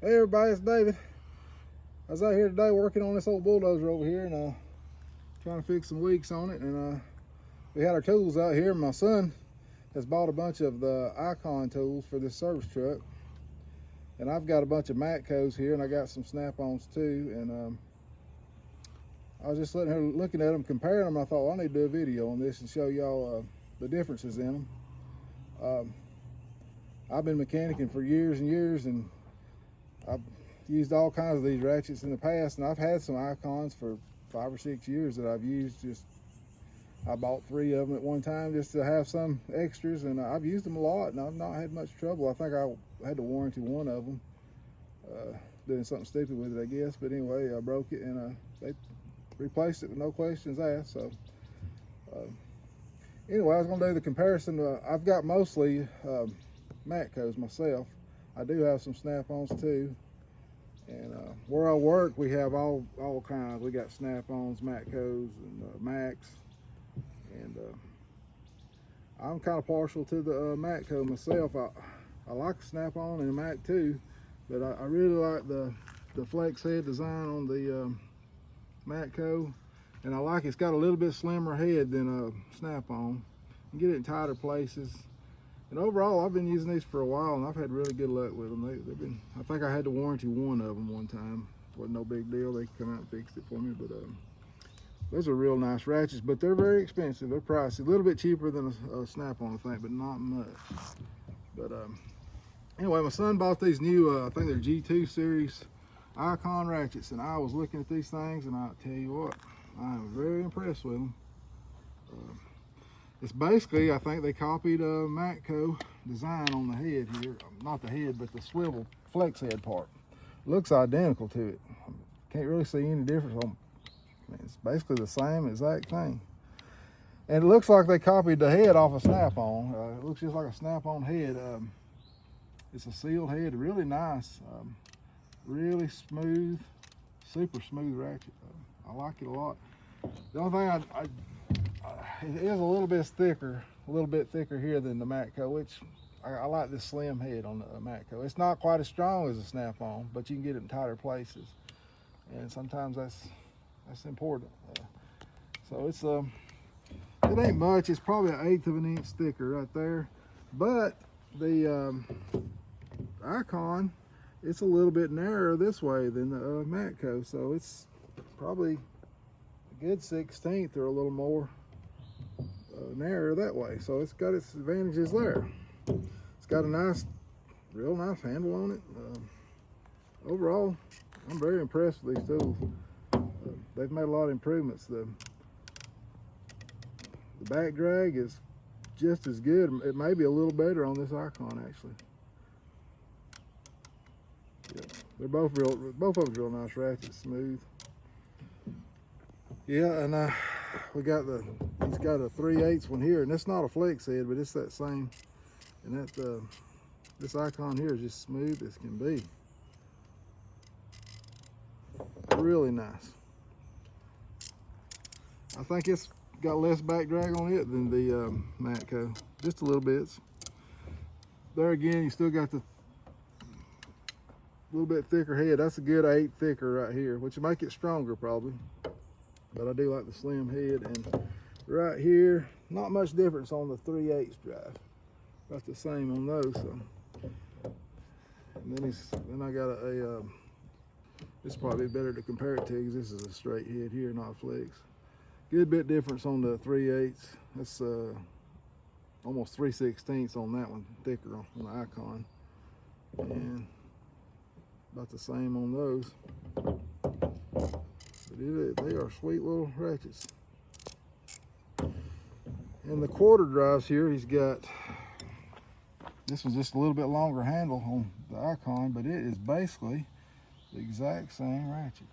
Hey everybody, it's David. I was out here today working on this old bulldozer over here and trying to fix some leaks on it, and we had our tools out here. My son has bought a bunch of the Icon tools for this service truck, and I've got a bunch of Matcos here, and I got some snap-ons too, and I was just looking at them, comparing them. I thought, well, I need to do a video on this and show y'all the differences in them. I've been mechanicking for years and years, and I've used all kinds of these ratchets in the past, and I've had some Icons for 5 or 6 years that I've used. I bought 3 of them at one time just to have some extras, and I've used them a lot, and I've not had much trouble. I think I had to warranty one of them, doing something stupid with it, I guess. But anyway, I broke it, and they replaced it with no questions asked. So anyway, I was going to do the comparison. I've got mostly Matcos myself. I do have some snap-ons too, and where I work we have all kinds. We got snap-ons, Matcos, and Macs, and I'm kind of partial to the Matco myself. I like the snap-on and the Mac too, but I really like the flex head design on the Matco, and I like it's got a little bit slimmer head than a snap-on. You can get it in tighter places. And overall, I've been using these for a while, and I've had really good luck with them. They've been, I think I had to warranty one of them one time. Wasn't no big deal. They come out and fixed it for me. But those are real nice ratchets, but they're very expensive. They're pricey. A little bit cheaper than a snap-on, I think, but not much. But anyway, my son bought these new, I think they're G2 series Icon ratchets, and I was looking at these things, and I'll tell you what, I am very impressed with them. It's basically, I think they copied a Matco design on the head here. Not the head, but the swivel flex head part. Looks identical to it. Can't really see any difference on. I mean, it's basically the same exact thing. And it looks like they copied the head off a snap-on. It looks just like a snap-on head. It's a sealed head, really nice, really smooth, super smooth ratchet. I like it a lot. The only thing it is a little bit thicker here than the Matco, which I like this slim head on the Matco. It's not quite as strong as a snap-on, but you can get it in tighter places, and sometimes that's important. So it's it ain't much. It's probably 1/8 of an inch thicker right there, but the Icon, it's a little bit narrower this way than the Matco, so it's probably a good 1/16 or a little more narrower that way. So it's got its advantages there. It's got a real nice handle on it. Overall, I'm very impressed with these tools. They've made a lot of improvements. The back drag is just as good. It may be a little better on this Icon actually. Yeah, they're both of them real nice ratchets, smooth. Yeah, and he's got a 3/8 one here, and it's not a flex head, but it's that same. And this Icon here is just smooth as can be. Really nice. I think it's got less back drag on it than the Matco, just a little bit. There again, you still got the little bit thicker head. That's a good 1/8 thicker right here, which will make it stronger probably. But I do like the slim head, and right here, not much difference on the 3/8 drive. About the same on those. So. And then I got this is probably better to compare it to because this is a straight head here, not a flex. Good bit difference on the 3/8. That's almost 3/16 on that one, thicker on the Icon, and about the same on those. But they are sweet little ratchets. And the quarter drives here, he's got, this was just a little bit longer handle on the Icon, but it is basically the exact same ratchet,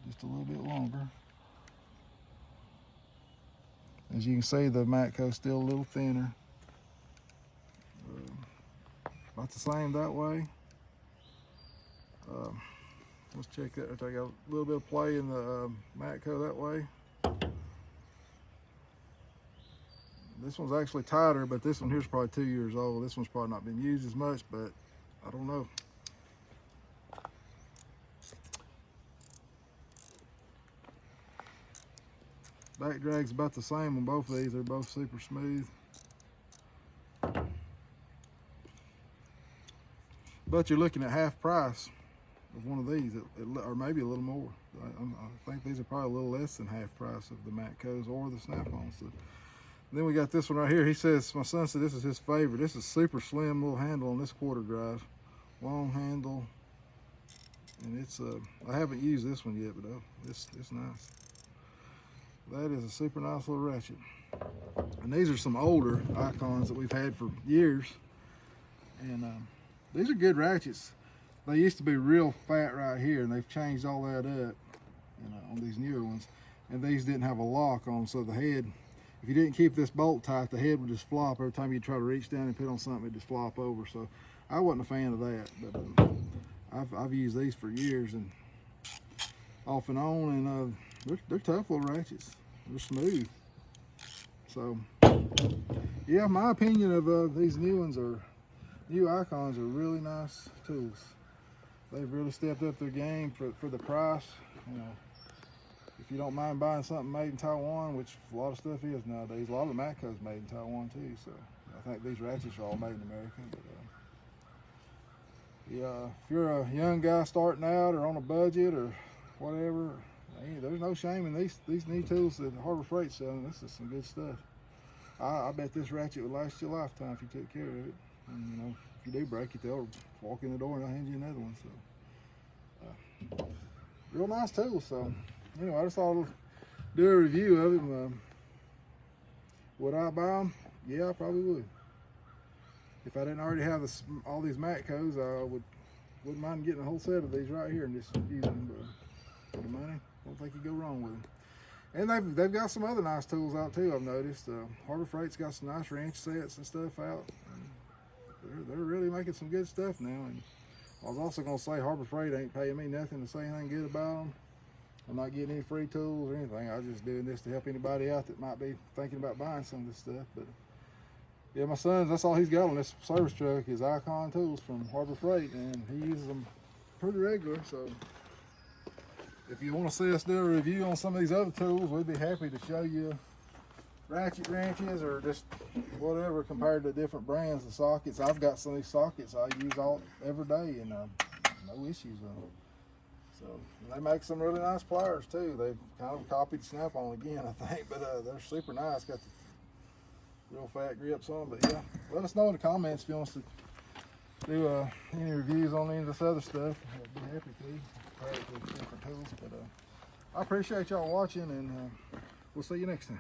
just a little bit longer. As you can see, the Matco's still a little thinner. About the same that way. Let's check that. I got a little bit of play in the Matco that way. This one's actually tighter, but this one here's probably 2 years old. This one's probably not been used as much, but I don't know. Back drag's about the same on both of these. They're both super smooth. But you're looking at half price of one of these, or maybe a little more. I think these are probably a little less than half price of the Matcos or the Snap-ons. So, then we got this one right here. He says, my son said this is his favorite. This is super slim little handle on this quarter drive. Long handle. And it's, I haven't used this one yet, but it's nice. That is a super nice little ratchet. And these are some older icons that we've had for years. And these are good ratchets. They used to be real fat right here, and they've changed all that up, you know, on these newer ones. And these didn't have a lock on them, so the head, if you didn't keep this bolt tight, the head would just flop. Every time you try to reach down and put on something, it'd just flop over. So I wasn't a fan of that, but I've used these for years and off and on, and they're tough little ratchets. They're smooth. So yeah, my opinion of these new ones are, new icons are really nice tools. They've really stepped up their game for the price. You know, if you don't mind buying something made in Taiwan, which a lot of stuff is nowadays, a lot of the Matco's made in Taiwan too. So I think these ratchets are all made in America. But yeah, if you're a young guy starting out or on a budget or whatever, there's no shame in these new tools that Harbor Freight's selling. This is some good stuff. I bet this ratchet would last you a lifetime if you took care of it. And, you know, if you do break it, they'll walk in the door and they'll hand you another one. So, real nice tool. So, anyway, I just thought I'd do a review of it. Would I buy them? Yeah, I probably would. If I didn't already have all these Matcos, I wouldn't mind getting a whole set of these right here and just use them. But for the money, don't think you go wrong with them. And they've got some other nice tools out too, I've noticed. Harbor Freight's got some nice wrench sets and stuff out. They're really making some good stuff now. And I was also going to say, Harbor Freight ain't paying me nothing to say anything good about them. I'm not getting any free tools or anything. I'm just doing this to help anybody out that might be thinking about buying some of this stuff. But yeah, my son's, that's all he's got on this service truck is Icon tools from Harbor Freight, and he uses them pretty regular. So if you want to see us do a review on some of these other tools, we'd be happy to show you ratchet wrenches or just whatever compared to different brands of sockets. I've got some of these sockets I use every day, and no issues on them. So they make some really nice pliers too. They've kind of copied Snap-on again, I think, but they're super nice. Got the real fat grips on them. But yeah, let us know in the comments if you want us to do any reviews on any of this other stuff. I'd be happy to compare it to different tools. But I appreciate y'all watching, and we'll see you next time.